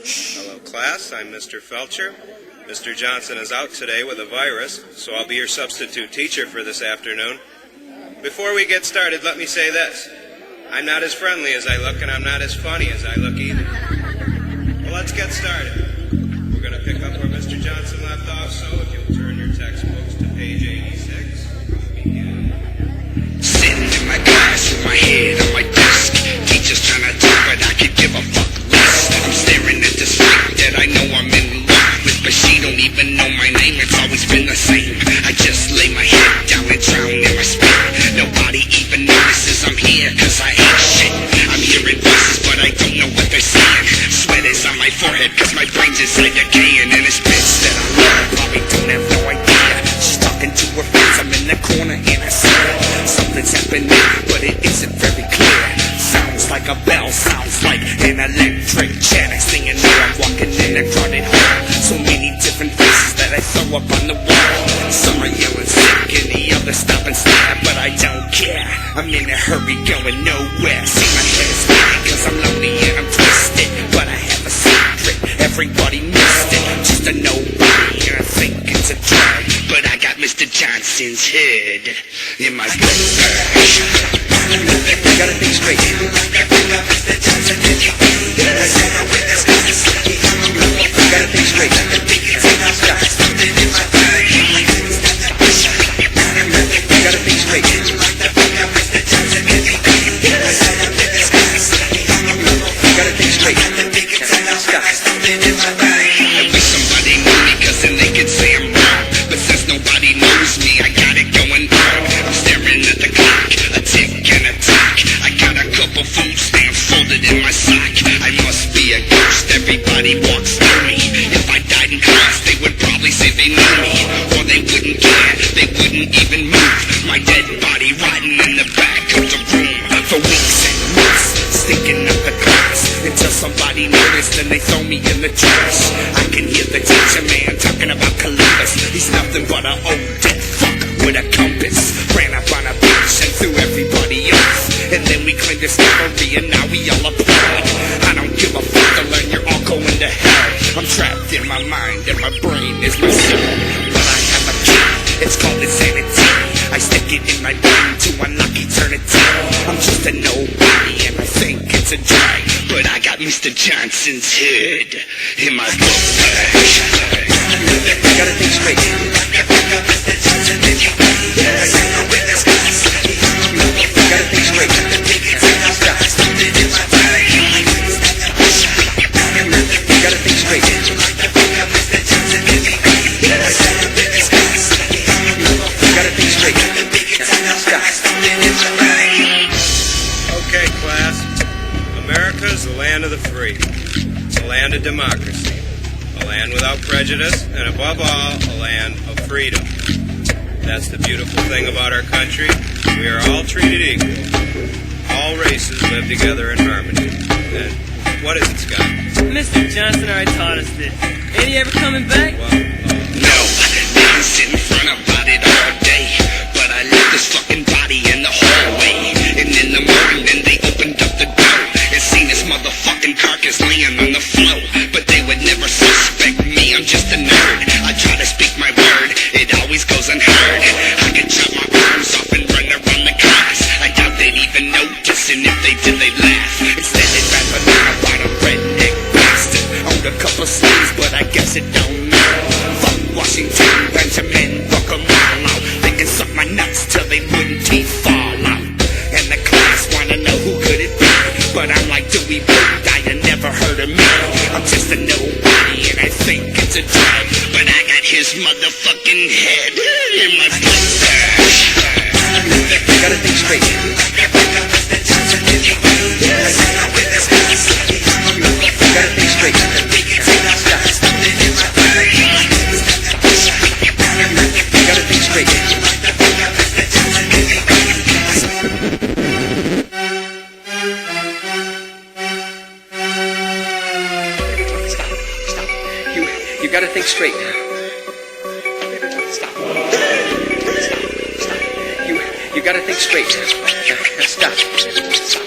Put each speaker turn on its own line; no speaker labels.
Hello, class. I'm Mr. Felcher. Mr. Johnson is out today with a virus, so I'll be your substitute teacher for this afternoon. Before we get started, let me say this. I'm not as friendly as I look, and I'm not as funny as I look either. Well, let's get started. We're going to pick up where Mr. Johnson left off, so if you'll turn your textbooks to page 86, we'll begin.
Sitting in my class with my head on my desk. Teacher's trying to talk, but I could give a fuck less. I'm staring at this freak that I know I'm in love with, but she don't even know my name. It's always been the same. I just lay my head down and drown in my spit. Nobody even notices I'm here, cause I ain't shit. I'm hearing voices, but I don't know what they're saying. Sweat is on my forehead, cause my brain's inside decaying. And this bitch that I love probably don't have no idea. She's talking to her friends, I'm in the corner and I see her. Something's happening, but it isn't very clear. Sounds like a bell, sounds like an electric chair. Next thing you know, I'm walking in a crowded hall. So many different faces that I throw up on the wall. Some are yelling sick and the others stop and stare, but I don't care. I'm in a hurry going nowhere. See, my head is spinning cause I'm lonely and I'm twisted, but I have a secret, everybody missed it. Just a nobody and I think it's a drug, but I got Mr. Johnson's head in my blood. I gotta think straight. I gotta think straight. I wish somebody knew me, cause then they could say I'm wrong. But since nobody knows me, I got it going on. I'm staring at the clock, a tick and a tock. I got a couple food stamps folded in my sock. I must be a ghost, everybody walks through me. If I died in class, they would probably say they knew me. Or they wouldn't care, they wouldn't even move. My dead body rotting in the back of the room for weeks and months, stinking up the class. Until somebody noticed and they throw me in the trash. I can hear the teacher man talking about Columbus. He's nothing but an old dead fuck with a compass. Ran up on a beach and threw everybody off. And then we claimed discovery and now we all applaud. I don't give a fuck to learn you're all going to hell. I'm trapped in my mind and my brain is my soul. But I have a key, it's called insanity. I stick it in my brain to unlock eternity. I'm just a nobody and I think it's a drag, but I got Mr. Johnson's head in my book. I gotta think straight. I gotta think straight. I gotta think straight.
Okay, class. America is the land of the free, a land of democracy, a land without prejudice, and above all, a land of freedom. That's the beautiful thing about our country. We are all treated equal. All races live together in harmony. And what is it, Scott?
Mr. Johnson already taught us this. Ain't he ever coming back?
No, they can sit in front about it all day, but I left this fucking body in the hallway. And in the morning, then they opened up the door and seen this motherfucking carcass laying on the floor. But they would never suspect me, I'm just a nerd. I try to speak my word, it always goes unheard. I can chop my arms off and run around the class. I doubt they'd even notice, and if they did, they'd laugh. Instead, they'd rap about a redneck bastard. Owned a couple slaves, but I guess it don't matter. Fuck Washington, Benjamin, fuck 'em all out. They can suck my nuts till they wooden teeth fall out. And the class wanna know who could it be, but I'm like Dewey Bird, I had never heard of me. I'm just a nobody and I think it's a drag, but I got his motherfucking head in my blood. I gotta think straight. I gotta think straight. I gotta think straight. You gotta think straight. Stop. You gotta think straight. Stop.